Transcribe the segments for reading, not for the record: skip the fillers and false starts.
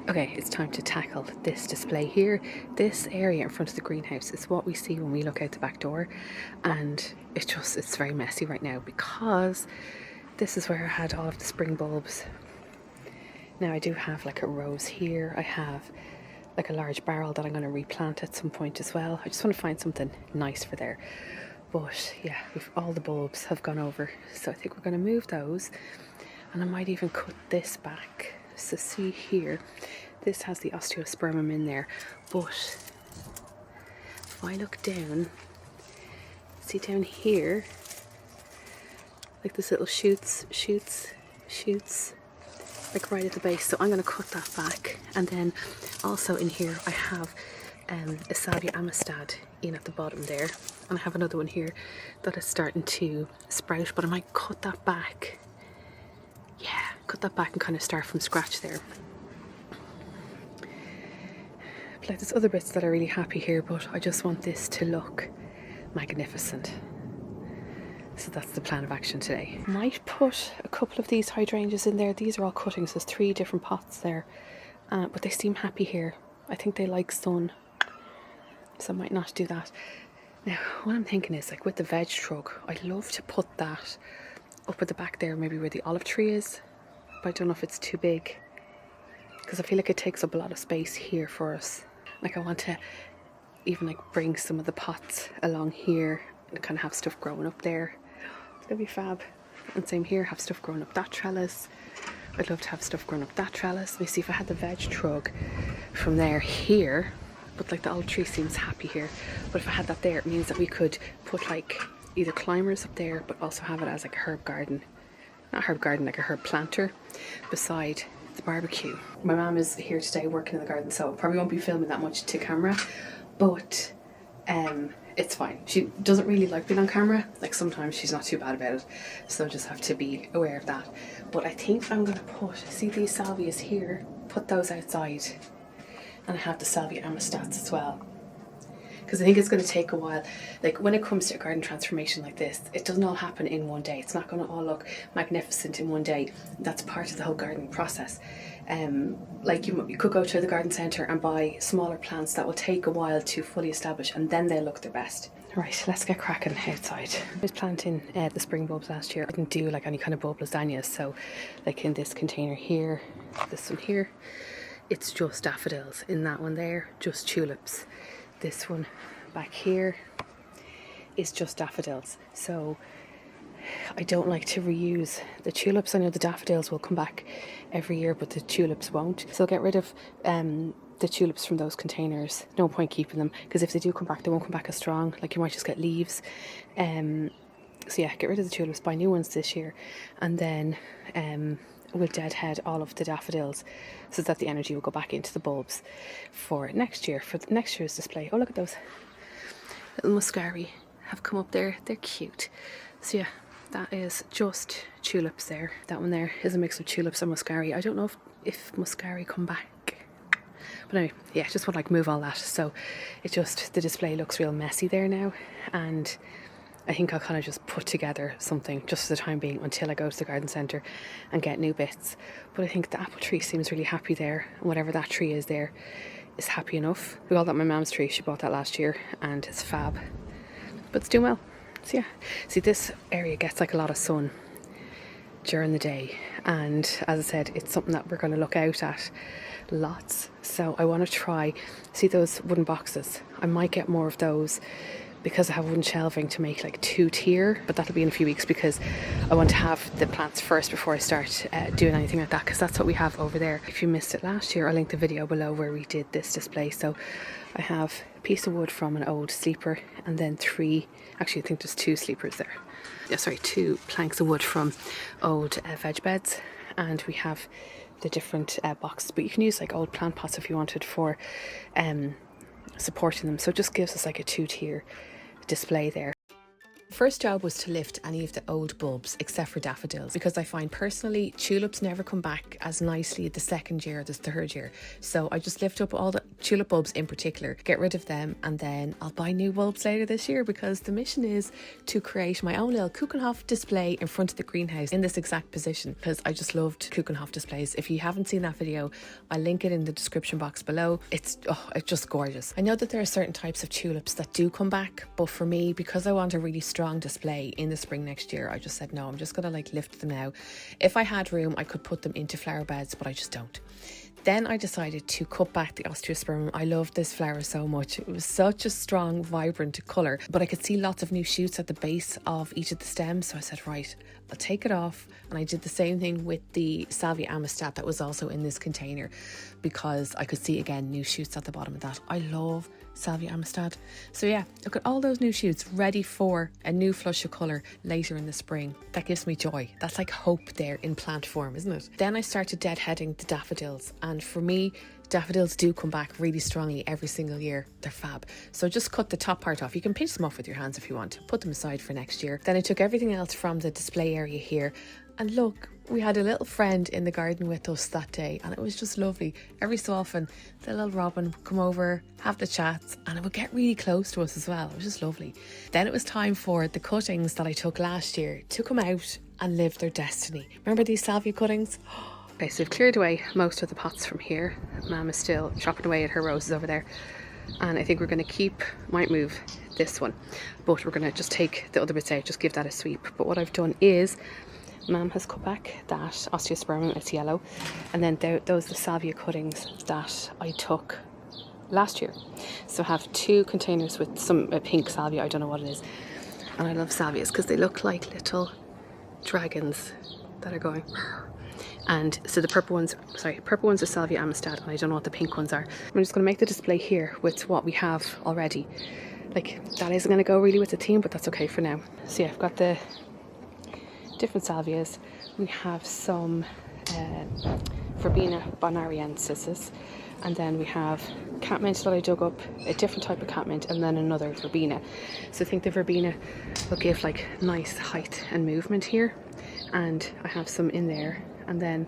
Okay, it's time to tackle this display here. This area in front of the greenhouse is what we see when we look out the back door, and it's very messy right now because this is where I had all of the spring bulbs. Now I do have like a rose here, I have like a large barrel that I'm going to replant at some point as well. I just want to find something nice for there. But yeah, all the bulbs have gone over, so I think we're going to move those, and I might even cut this back. So see here, this has the osteospermum in there, but if I look down, see down here, like this little shoots, like right at the base. So I'm going to cut that back, and then also in here I have a Salvia amistad in at the bottom there, and I have another one here that is starting to sprout, but I might cut that back. Yeah, cut that back and kind of start from scratch there. But like there's other bits that are really happy here, but I just want this to look magnificent. So that's the plan of action today. Might put a couple of these hydrangeas in there. These are all cuttings, there's 3 different pots there, but they seem happy here. I think they like sun, so I might not do that. Now what I'm thinking is, like with the veg truck, I'd love to put that up at the back there, maybe where the olive tree is, but I don't know if it's too big, because I feel like it takes up a lot of space here for us. Like I want to even like bring some of the pots along here and kind of have stuff growing up there. It's gonna be fab. And same here, have stuff growing up that trellis. I'd love to have stuff growing up that trellis. Let me see if I had the veg trug from there here, but like the olive tree seems happy here, but if I had that there, it means that we could put like either climbers up there, but also have it as like a herb garden, not herb garden, like a herb planter beside the barbecue. My mum is here today working in the garden, so probably won't be filming that much to camera, but it's fine. She doesn't really like being on camera, like sometimes she's not too bad about it, so just have to be aware of that. But I think I'm going to put, see these salvias here, put those outside, and I have the salvia amistats as well, because I think it's going to take a while. Like when it comes to a garden transformation like this, it doesn't all happen in one day. It's not going to all look magnificent in one day. That's part of the whole gardening process. Like you could go to the garden centre and buy smaller plants that will take a while to fully establish, and then they'll look their best. Right, let's get cracking outside. I was planting the spring bulbs last year. I didn't do like any kind of bulb lasagnas, so like in this container here, this one here, it's just daffodils. In that one there, just tulips. This one back here is just daffodils. So I don't like to reuse the tulips. I know the daffodils will come back every year, but the tulips won't. So I'll get rid of the tulips from those containers. No point keeping them, because if they do come back, they won't come back as strong. Like you might just get leaves. So yeah, get rid of the tulips, buy new ones this year, and then we'll deadhead all of the daffodils so that the energy will go back into the bulbs for next year, for next year's display. Oh, look at those little muscari have come up there. They're cute. So yeah, that is just tulips there. That one there is a mix of tulips and muscari. I don't know if muscari come back, but anyway, yeah, just want to like move all that. So it just, the display looks real messy there now, and I think I'll kind of just put together something just for the time being until I go to the garden centre and get new bits. But I think the apple tree seems really happy there, and whatever that tree is there is happy enough. We call that my mum's tree. She bought that last year and it's fab, but it's doing well. So yeah, see, this area gets like a lot of sun during the day, and as I said, it's something that we're going to look out at lots. So I want to try, see those wooden boxes, I might get more of those, because I have wooden shelving to make like 2-tier, but that'll be in a few weeks, because I want to have the plants first before I start doing anything like that, because that's what we have over there. If you missed it last year, I'll link the video below where we did this display. So I have a piece of wood from an old sleeper, and then 3, actually I think there's 2 sleepers there. Yeah, sorry, 2 planks of wood from old veg beds, and we have the different boxes, but you can use like old plant pots if you wanted for supporting them. So it just gives us like a 2-tier display there. First job was to lift any of the old bulbs except for daffodils, because I find personally tulips never come back as nicely the second year or the third year. So I just lift up all the tulip bulbs in particular, get rid of them, and then I'll buy new bulbs later this year, because the mission is to create my own little Kuchenhof display in front of the greenhouse in this exact position, because I just loved Kuchenhof displays. If you haven't seen that video, I'll link it in the description box below. It's just gorgeous. I know that there are certain types of tulips that do come back, but for me, because I want a really strong display in the spring next year, I just said no, I'm just gonna like lift them now. If I had room, I could put them into flower beds, but I just don't. Then I decided to cut back the osteospermum. I loved this flower so much. It was such a strong, vibrant colour, but I could see lots of new shoots at the base of each of the stems. So I said, right, I'll take it off. And I did the same thing with the Salvia Amistad that was also in this container, because I could see again new shoots at the bottom of that. I love Salvia Amistad. So yeah, look at all those new shoots ready for a new flush of colour later in the spring. That gives me joy. That's like hope there in plant form, isn't it? Then I started deadheading the daffodils, and for me, daffodils do come back really strongly every single year. They're fab. So just cut the top part off. You can pinch them off with your hands if you want. Put them aside for next year. Then I took everything else from the display area here, and look, we had a little friend in the garden with us that day, and it was just lovely. Every so often, the little robin would come over, have the chats, and it would get really close to us as well. It was just lovely. Then it was time for the cuttings that I took last year to come out and live their destiny. Remember these salvia cuttings? Okay, so we've cleared away most of the pots from here. Mum is still chopping away at her roses over there. And I think we're going to might move this one, but we're going to just take the other bits out, just give that a sweep. But what I've done is, Mum has cut back that osteospermum, it's yellow, and then those are the salvia cuttings that I took last year. So I have 2 containers with some pink salvia, I don't know what it is. And I love salvias because they look like little dragons that are going. And so the purple ones are Salvia Amistad, and I don't know what the pink ones are. I'm just going to make the display here with what we have already. Like, that isn't going to go really with the theme, but that's okay for now. So yeah, I've got the different salvias. We have some Verbena bonariensis, and then we have catmint that I dug up, a different type of catmint, and then another verbena. So I think the verbena will give like nice height and movement here, and I have some in there, and then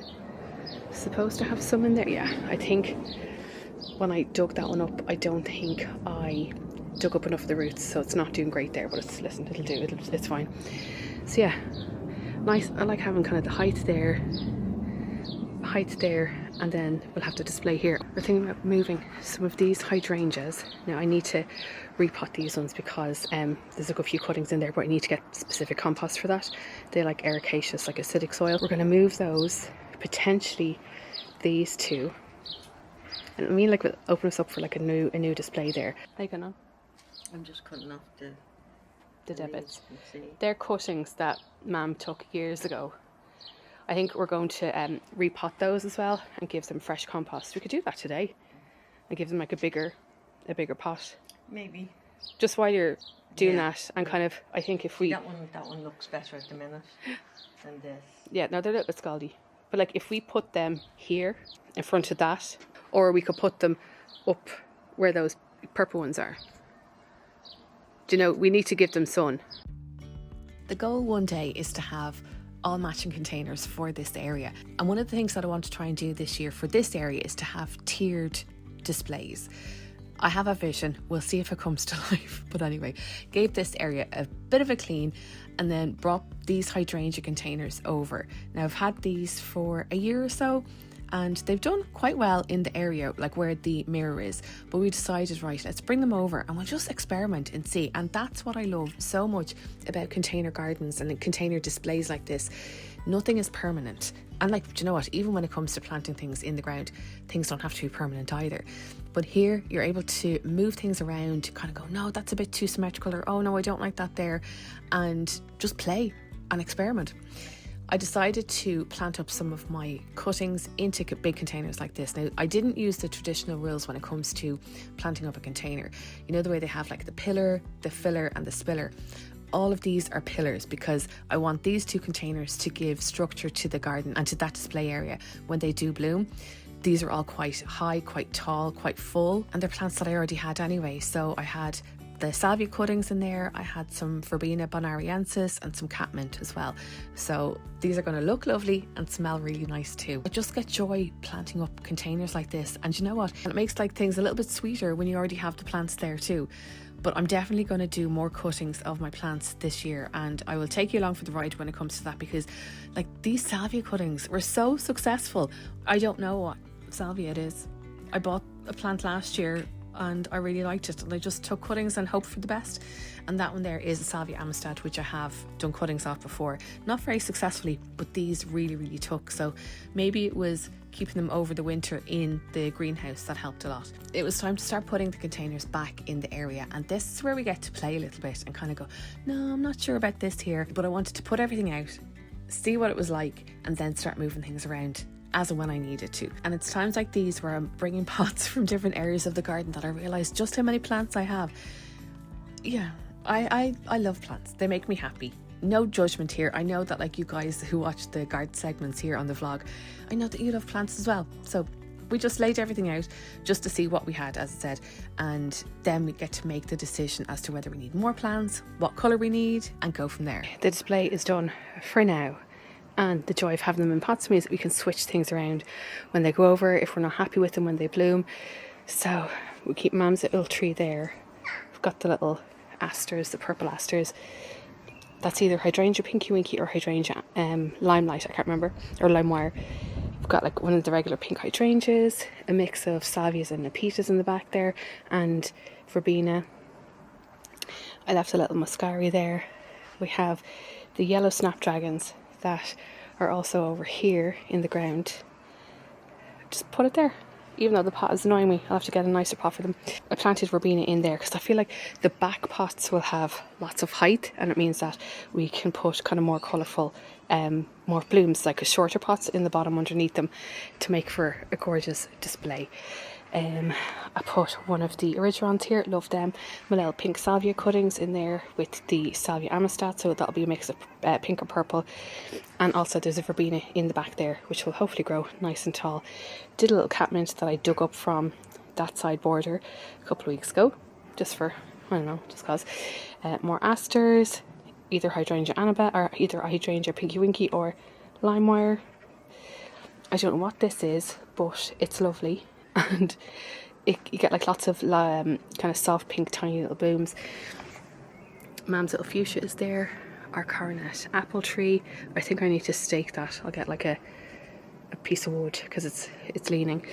supposed to have some in there. Yeah, I think when I dug that one up, I don't think I dug up enough of the roots, so it's not doing great there, but listen, it'll do, it's fine. So yeah, nice. I like having kind of the height there, and then we'll have the display here. We're thinking about moving some of these hydrangeas. Now I need to repot these ones because there's a few cuttings in there, but I need to get specific compost for that. They like ericaceous, like acidic soil. We're going to move those, potentially these 2. And I mean, like, we'll open us up for like a new display there. How you going on? I'm just cutting off the dead bits. They're cuttings that Mum took years ago. I think we're going to repot those as well and give them fresh compost. We could do that today and give them like a bigger pot. Maybe. Just while you're doing that, and kind of, I think if we... That one looks better at the minute than this. Yeah, no, they're a little bit scaldy. But like, if we put them here in front of that, or we could put them up where those purple ones are. Do you know, we need to give them sun. The goal one day is to have all matching containers for this area, and one of the things that I want to try and do this year for this area is to have tiered displays. I have a vision, we'll see if it comes to life, but anyway, gave this area a bit of a clean and then brought these hydrangea containers over. Now I've had these for a year or so, and they've done quite well in the area, like where the mirror is, but we decided, right, let's bring them over and we'll just experiment and see. And that's what I love so much about container gardens and container displays like this. Nothing is permanent, and like, do you know what, even when it comes to planting things in the ground, things don't have to be permanent either. But here you're able to move things around, to kind of go, no, that's a bit too symmetrical, or oh no, I don't like that there, and just play and experiment. I decided to plant up some of my cuttings into big containers like this. Now, I didn't use the traditional rules when it comes to planting up a container. You know, the way they have like the pillar, the filler and the spiller. All of these are pillars because I want these 2 containers to give structure to the garden and to that display area when they do bloom. These are all quite high, quite tall, quite full, and they're plants that I already had anyway. So I had the salvia cuttings in there. I had some verbena bonariensis and some catmint as well. So these are going to look lovely and smell really nice too. I just get joy planting up containers like this, and you know what? And it makes like things a little bit sweeter when you already have the plants there too. But I'm definitely going to do more cuttings of my plants this year, and I will take you along for the ride when it comes to that, because like these salvia cuttings were so successful. I don't know what salvia it is. I bought a plant last year and I really liked it, and I just took cuttings and hoped for the best. And that one there is a salvia amistad, which I have done cuttings of before, not very successfully, but these really took. So maybe it was keeping them over the winter in the greenhouse that helped a lot. It was time to start putting the containers back in the area, and this is where we get to play a little bit and kind of go, no, I'm not sure about this here, but I wanted to put everything out, see what it was like, and then start moving things around as and when I needed to. And it's times like these where I'm bringing pots from different areas of the garden that I realise just how many plants I have. Yeah, I love plants. They make me happy. No judgment here. I know that like you guys who watch the garden segments here on the vlog, I know that you love plants as well. So we just laid everything out just to see what we had, as I said, and then we get to make the decision as to whether we need more plants, what colour we need, and go from there. The display is done for now. And the joy of having them in pots means that we can switch things around when they go over, if we're not happy with them when they bloom. So we keep Mam's little tree there. We've got the little asters, the purple asters. That's either hydrangea pinky winky or hydrangea limelight, I can't remember, or lime wire. We've got like one of the regular pink hydrangeas, a mix of salvias and nepetas in the back there, and verbena. I left a little muscari there. We have the yellow snapdragons that are also over here in the ground. Just put it there, even though the pot is annoying me. I'll have to get a nicer pot for them. I planted verbena in there because I feel like the back pots will have lots of height, and it means that we can put kind of more colourful more blooms, like a shorter pots in the bottom underneath them, to make for a gorgeous display. I put one of the origerons here, love them, my little pink salvia cuttings in there with the salvia amistad, so that'll be a mix of pink and purple. And also there's a verbena in the back there, which will hopefully grow nice and tall. Did a little catmint that I dug up from that side border a couple of weeks ago, just for, I don't know, just cause. More asters, either hydrangea annabelle, or either hydrangea pinky winky or lime wire. I don't know what this is, but it's lovely. And you get like lots of kind of soft pink tiny little blooms. Mam's little fuchsia is there. Our coronet apple tree, I think I need to stake that. I'll get like a piece of wood because it's leaning.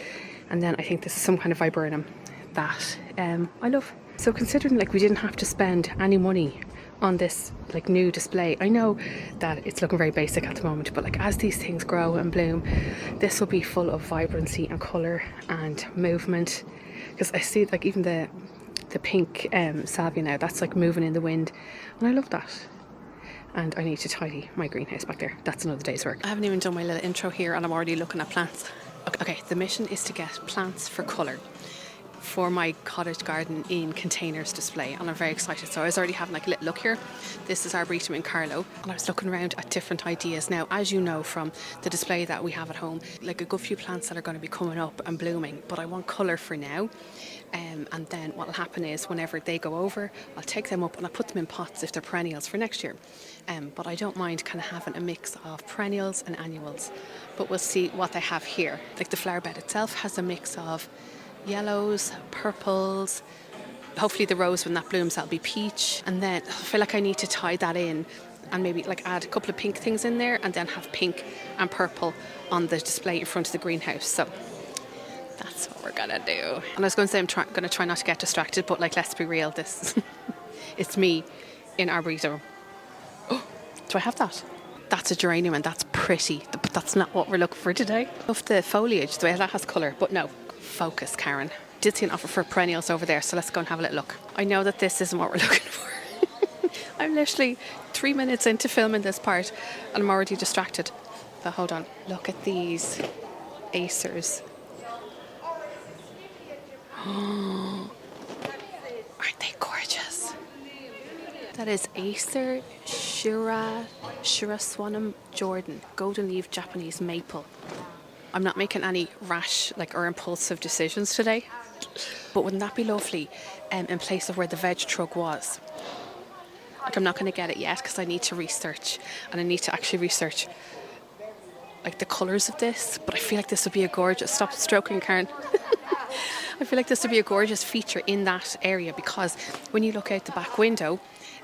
And then I think this is some kind of viburnum that I love. So considering like we didn't have to spend any money on this like new display, I know that it's looking very basic at the moment, but like as these things grow and bloom, this will be full of vibrancy and colour and movement. Because I see like even the pink salvia now, that's like moving in the wind, and I love that. And I need to tidy my greenhouse back there. That's another day's work. I haven't even done my little intro here and I'm already looking at plants. Okay, the mission is to get plants for colour for my cottage garden in containers display, and I'm very excited. So I was already having like a little look here. This is Arboretum in Carlow, and I was looking around at different ideas. Now, as you know from the display that we have at home, like a good few plants that are going to be coming up and blooming, but I want colour for now. And then what will happen is whenever they go over, I'll take them up and I'll put them in pots if they're perennials for next year. But I don't mind kind of having a mix of perennials and annuals, but we'll see what they have here. Like the flower bed itself has a mix of yellows, purples, hopefully the rose when that blooms that'll be peach, and then I feel like I need to tie that in and maybe like add a couple of pink things in there and then have pink and purple on the display in front of the greenhouse. So that's what we're gonna do. And I was going to say I'm gonna try not to get distracted, but like let's be real, this it's me in Arboretum. Oh, do I have that? That's a geranium and that's pretty, but that's not what we're looking for today. Love the foliage, the way that has colour, but no. Focus, Karen. Did see an offer for perennials over there, so let's go and have a little look. I know that this isn't what we're looking for. I'm literally 3 minutes into filming this part and I'm already distracted. But hold on, look at these acers. Aren't they gorgeous? That is Acer Shiraswanam Jordan, golden leaf Japanese maple. I'm not making any rash or impulsive decisions today. But wouldn't that be lovely in place of where the veg truck was? Like, I'm not going to get it yet because I need to research, and I need to actually research the colours of this. But I feel like this would be a gorgeous... Stop stroking, Karen. I feel like this would be a gorgeous feature in that area, because when you look out the back window,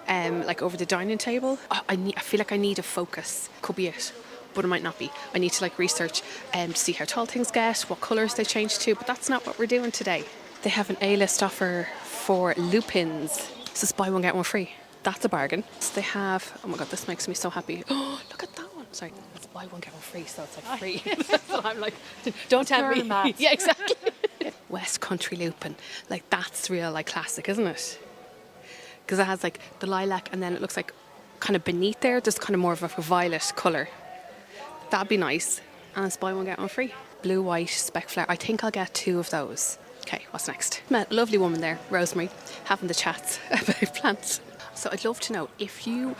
over the dining table, I feel like I need a focus. Could be it, but it might not be. I need to research to see how tall things get, what colours they change to, but that's not what we're doing today. They have an A-list offer for Lupins. This is buy one get one free. That's a bargain. So they have, oh my god, this makes me so happy. Oh, look at that one. Sorry, it's buy one get one free, so it's free. So I'm don't tell me. Yeah, exactly. West Country Lupin. That's real classic, isn't it? Because it has the lilac, and then it looks kind of beneath there's kind of more of a violet colour. That'd be nice. And it's buy one get one free. Blue, white, speck flower. I think I'll get 2 of those. Okay, what's next? Met a lovely woman there, Rosemary, having the chats about plants. So I'd love to know if you,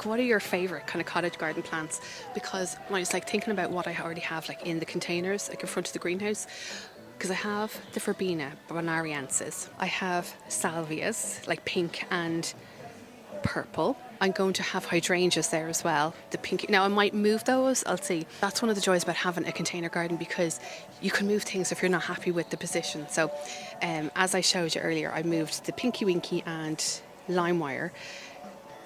what are your favourite kind of cottage garden plants? Because when I was thinking about what I already have in the containers, in front of the greenhouse, because I have the verbena bonariensis, I have salvias, pink and purple. I'm going to have hydrangeas there as well. The pink. Now I might move those. I'll see. That's one of the joys about having a container garden, because you can move things if you're not happy with the position. So, as I showed you earlier, I moved the pinky winky and lime wire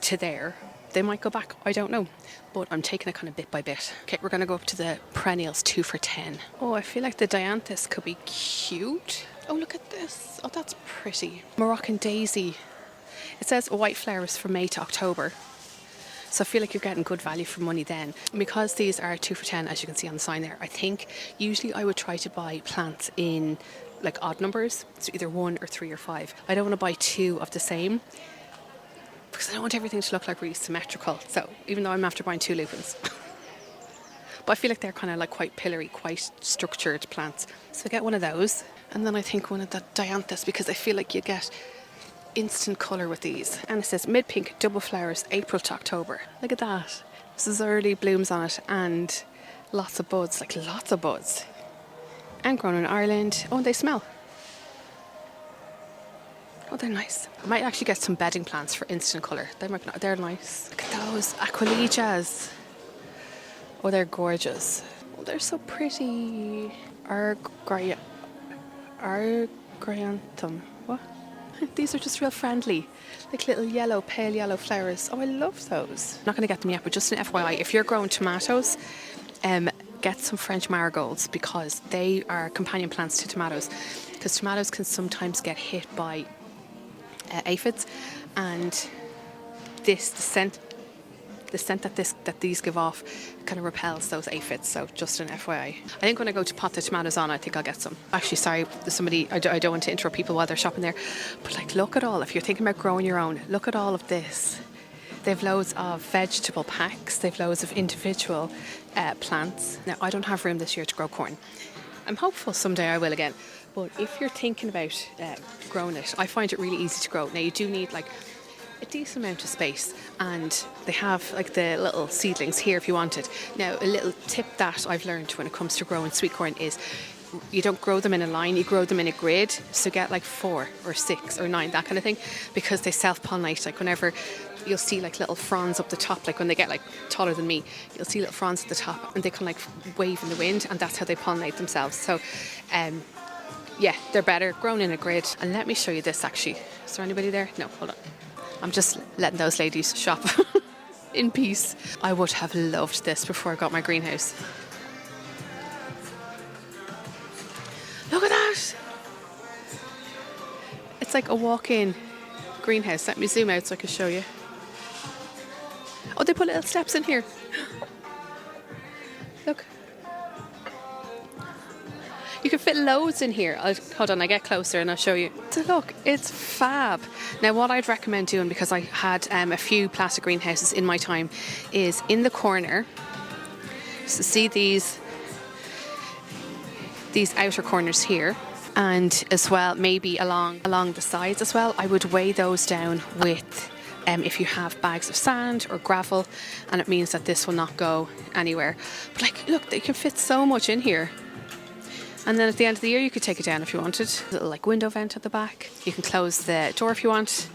to there. They might go back. I don't know. But I'm taking it kind of bit by bit. Okay, we're going to go up to the perennials 2 for 10. Oh, I feel like the dianthus could be cute. Oh, look at this. Oh, that's pretty. Moroccan daisy. It says white flowers from May to October. So I feel like you're getting good value for money then. Because these are 2 for 10, as you can see on the sign there, I think usually I would try to buy plants in odd numbers. So either 1 or 3 or 5. I don't want to buy 2 of the same, because I don't want everything to look really symmetrical. So even though I'm after buying 2 lupins. But I feel like they're kind of quite pillory, quite structured plants. So I get one of those. And then I think one of the dianthus, because I feel like you get instant colour with these. And it says mid-pink, double flowers, April to October. Look at that. This is early blooms on it, and lots of buds, lots of buds. And grown in Ireland. Oh, and they smell. Oh, they're nice. I might actually get some bedding plants for instant colour. They're nice. Look at those Aquilijas. Oh, they're gorgeous. Oh, they're so pretty. Argyanthum. What? These are just real friendly. Little yellow, pale yellow flowers. Oh, I love those. I'm not going to get them yet, but just an FYI, if you're growing tomatoes, get some French marigolds, because they are companion plants to tomatoes. Because tomatoes can sometimes get hit by aphids, and the scent that these give off kind of repels those aphids. So just an FYI. I think when I go to pot the tomatoes on, I think I'll get some. Actually, sorry, there's somebody, I don't want to interrupt people while they're shopping there, but look at all, if you're thinking about growing your own, look at all of this. They've loads of vegetable packs. They've loads of individual plants. Now, I don't have room this year to grow corn. I'm hopeful someday I will again. But if you're thinking about growing it, I find it really easy to grow. Now, you do need a decent amount of space, and they have the little seedlings here if you want it. Now, a little tip that I've learned when it comes to growing sweet corn is you don't grow them in a line, you grow them in a grid. So get 4 or 6 or 9, that kind of thing, because they self-pollinate. Whenever you'll see little fronds up the top, when they get taller than me, you'll see little fronds at the top, and they can wave in the wind, and that's how they pollinate themselves. So yeah, they're better grown in a grid. And let me show you this actually. Is there anybody there? No, hold on. I'm just letting those ladies shop in peace. I would have loved this before I got my greenhouse. Look at that! It's like a walk-in greenhouse. Let me zoom out so I can show you. Oh, they put little steps in here. Look. You can fit loads in here. Hold on, I get closer and I'll show you. So look, it's fab. Now what I'd recommend doing, because I had a few plastic greenhouses in my time, is in the corner. So see these outer corners here, and as well maybe along the sides as well. I would weigh those down with if you have bags of sand or gravel, and it means that this will not go anywhere. But like, look, they can fit so much in here. And then at the end of the year, you could take it down if you wanted. A little like window vent at the back. You can close the door if you want.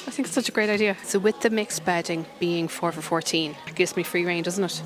I think it's such a great idea. So with the mixed bedding being 4 for 14, it gives me free reign, doesn't it?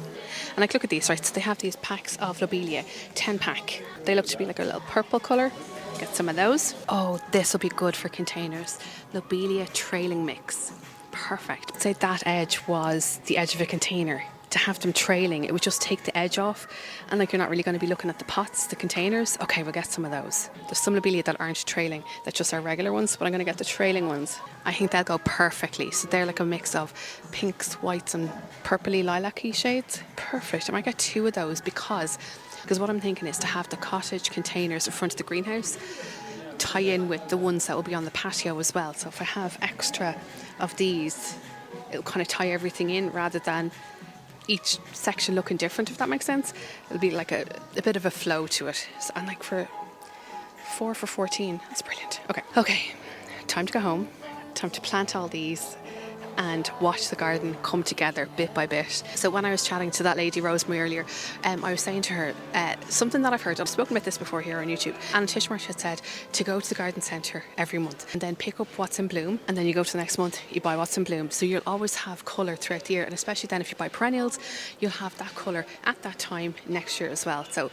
And like, look at these, right? So they have these packs of lobelia, 10 pack. They look to be like a little purple colour. Get some of those. Oh, this will be good for containers. Lobelia trailing mix. Perfect. Say that edge was the edge of a container. To have them trailing, it would just take the edge off, and like you're not really going to be looking at the pots, the containers. Okay, we'll get some of those. There's some lobelia that aren't trailing, that just are regular ones, but I'm going to get the trailing ones. I think they'll go perfectly. So they're like a mix of pinks, whites and purpley lilac-y shades. Perfect. I might get 2 of those because what I'm thinking is to have the cottage containers in front of the greenhouse tie in with the ones that will be on the patio as well. So if I have extra of these, it'll kind of tie everything in rather than each section looking different, if that makes sense. It'll be like a bit of a flow to it. So, and like for 4 for 14, that's brilliant. Okay, time to go home, time to plant all these and watch the garden come together bit by bit. So when I was chatting to that lady Rosemary earlier, I was saying to her something that I've heard, I've spoken about this before here on YouTube, and Tishmarsh had said to go to the garden centre every month and then pick up what's in bloom, and then you go to the next month, you buy what's in bloom. So you'll always have colour throughout the year, and especially then if you buy perennials, you'll have that colour at that time next year as well. So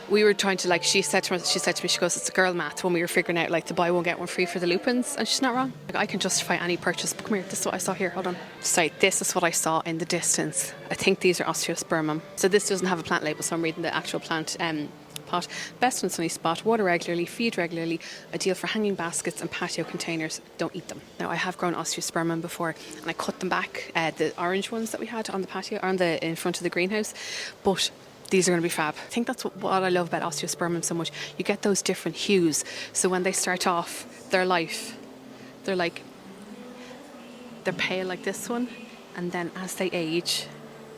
we were trying to, like, she said to me, she goes, it's a girl math when we were figuring out like to buy one get one free for the lupins, and she's not wrong. Like, I can justify any purchase. But come here, this is what I saw here, hold on. So this is what I saw in the distance. I think these are osteospermum. So this doesn't have a plant label, so I'm reading the actual plant pot. Best in a sunny spot, water regularly, feed regularly, ideal for hanging baskets and patio containers. Don't eat them. Now I have grown osteospermum before and I cut them back, the orange ones that we had on the patio, in front of the greenhouse, but these are going to be fab. I think that's what I love about osteospermum so much. You get those different hues. So when they start off their life, they're pale like this one, and then as they age,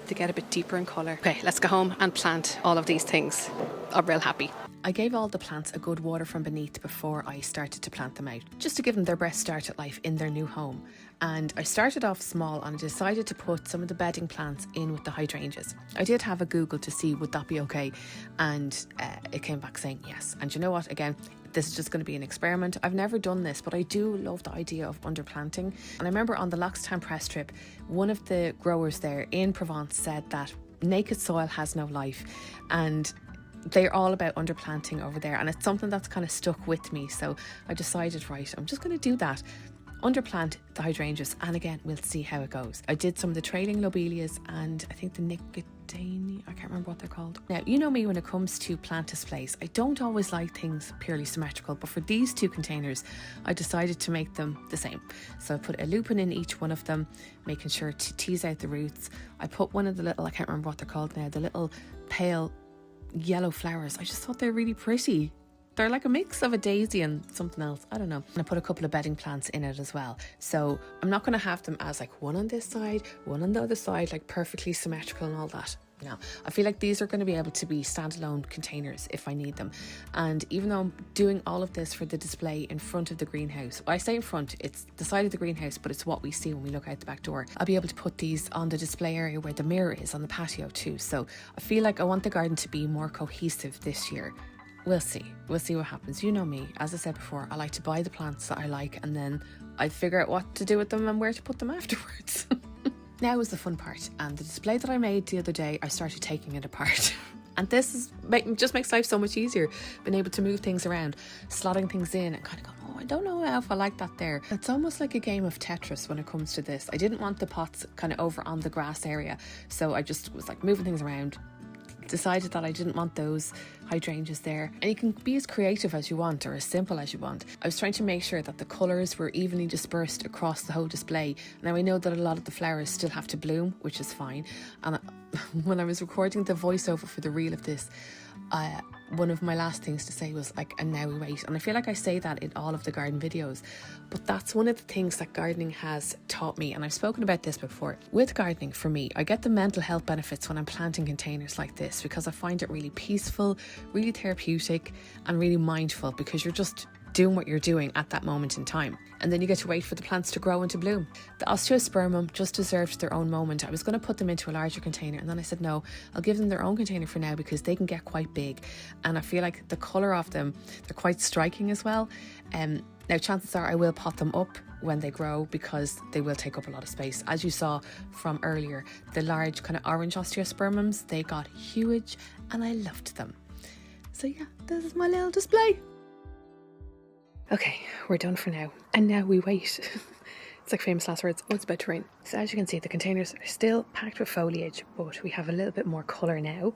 they get a bit deeper in colour. Okay, let's go home and plant all of these things. I'm real happy. I gave all the plants a good water from beneath before I started to plant them out, just to give them their best start at life in their new home. And I started off small and I decided to put some of the bedding plants in with the hydrangeas. I did have a Google to see would that be okay, and it came back saying yes. And you know what, again, this is just going to be an experiment. I've never done this, but I do love the idea of underplanting. And I remember on the Loxtown press trip, one of the growers there in Provence said that naked soil has no life, and they're all about underplanting over there, and it's something that's kind of stuck with me. So I decided, right, I'm just going to do that. Underplant the hydrangeas, and again, we'll see how it goes. I did some of the trailing lobelias and I think the nicotine, I can't remember what they're called. Now, you know me when it comes to plant displays, I don't always like things purely symmetrical, but for these 2 containers, I decided to make them the same. So I put a lupin in each one of them, making sure to tease out the roots. I put one of the little, I can't remember what they're called now, the little pale yellow flowers. I just thought they're really pretty. They're like a mix of a daisy and something else. I don't know. And I put a couple of bedding plants in it as well. So I'm not going to have them as like one on this side, one on the other side, like perfectly symmetrical and all that. No, I feel like these are going to be able to be standalone containers if I need them. And even though I'm doing all of this for the display in front of the greenhouse, I say in front, it's the side of the greenhouse, but it's what we see when we look out the back door. I'll be able to put these on the display area where the mirror is on the patio too. So I feel like I want the garden to be more cohesive this year. We'll see what happens. You know me, as I said before, I like to buy the plants that I like and then I figure out what to do with them and where to put them afterwards. Now is the fun part, and the display that I made the other day, I started taking it apart. And this just makes life so much easier, being able to move things around, slotting things in and kind of going, oh, I don't know if I like that there. It's almost like a game of Tetris when it comes to this. I didn't want the pots kind of over on the grass area, so I just was like moving things around, decided that I didn't want those hydrangeas there. And you can be as creative as you want or as simple as you want. I was trying to make sure that the colours were evenly dispersed across the whole display. Now I know that a lot of the flowers still have to bloom, which is fine. And when I was recording the voiceover for the reel of this, one of my last things to say was like, and now we wait. And I feel like I say that in all of the garden videos, but that's one of the things that gardening has taught me. And I've spoken about this before. With gardening, for me, I get the mental health benefits when I'm planting containers like this, because I find it really peaceful, really therapeutic and really mindful, because you're just doing what you're doing at that moment in time. And then you get to wait for the plants to grow and to bloom. The osteospermum just deserved their own moment. I was going to put them into a larger container, and then I said no, I'll give them their own container for now because they can get quite big, and I feel like the colour of them, they're quite striking as well. Now chances are I will pot them up when they grow because they will take up a lot of space. As you saw from earlier, the large kind of orange osteospermums, they got huge and I loved them. So yeah, this is my little display. Okay, we're done for now. And now we wait. It's like famous last words, oh, it's about to rain. So as you can see, the containers are still packed with foliage, but we have a little bit more colour now.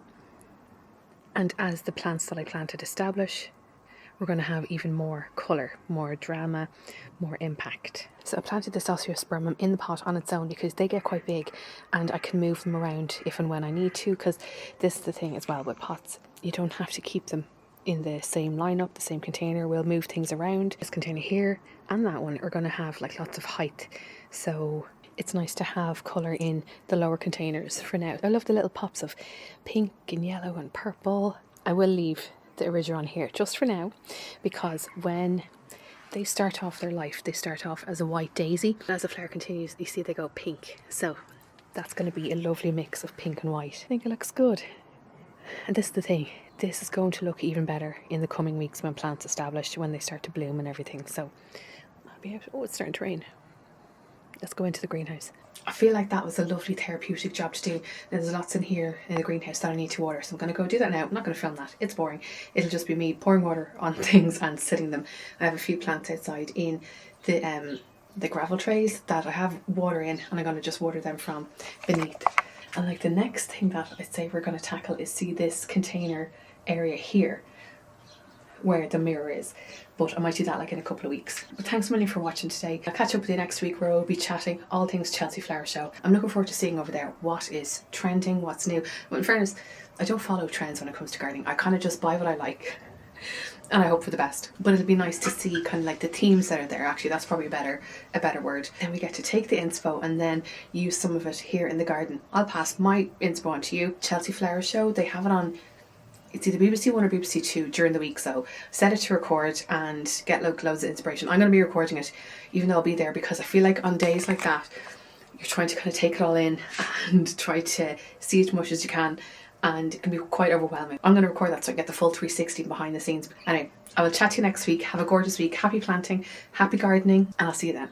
And as the plants that I planted establish, we're going to have even more colour, more drama, more impact. So I planted this osteospermum in the pot on its own because they get quite big and I can move them around if and when I need to, because this is the thing as well with pots. You don't have to keep them in the same lineup, the same container. We'll move things around. This container here and that one are going to have like lots of height. So it's nice to have colour in the lower containers for now. I love the little pops of pink and yellow and purple. I will leave the Origeron here just for now because when they start off their life, they start off as a white daisy. As the flower continues, you see they go pink. So that's going to be a lovely mix of pink and white. I think it looks good. And this is the thing, this is going to look even better in the coming weeks when plants established, when they start to bloom and everything. So I'll be out. Oh, it's starting to rain. Let's go into the greenhouse. I feel like that was a lovely therapeutic job to do. There's lots in here in the greenhouse that I need to water, so I'm going to go do that now. I'm not going to film that, it's boring. It'll just be me pouring water on things and sitting them. I have a few plants outside in the gravel trays that I have water in, and I'm going to just water them from beneath. And like the next thing that I'd say we're going to tackle is see this container area here where the mirror is, but I might do that like in a couple of weeks. But thanks a million for watching today. I'll catch up with you next week where we'll be chatting all things Chelsea Flower Show. I'm looking forward to seeing over there what is trending, what's new. But in fairness, I don't follow trends when it comes to gardening. I kind of just buy what I like and I hope for the best. But it'll be nice to see kind of like the themes that are there. Actually, that's probably a better word. Then we get to take the inspo and then use some of it here in the garden. I'll pass my inspo on to you. Chelsea Flower Show, they have it on, it's either BBC One or BBC Two during the week, so set it to record and get loads of inspiration. I'm going to be recording it even though I'll be there, because I feel like on days like that you're trying to kind of take it all in and try to see as much as you can, and it can be quite overwhelming. I'm going to record that so I get the full 360 behind the scenes. Anyway, I will chat to you next week. Have a gorgeous week. Happy planting, happy gardening, and I'll see you then.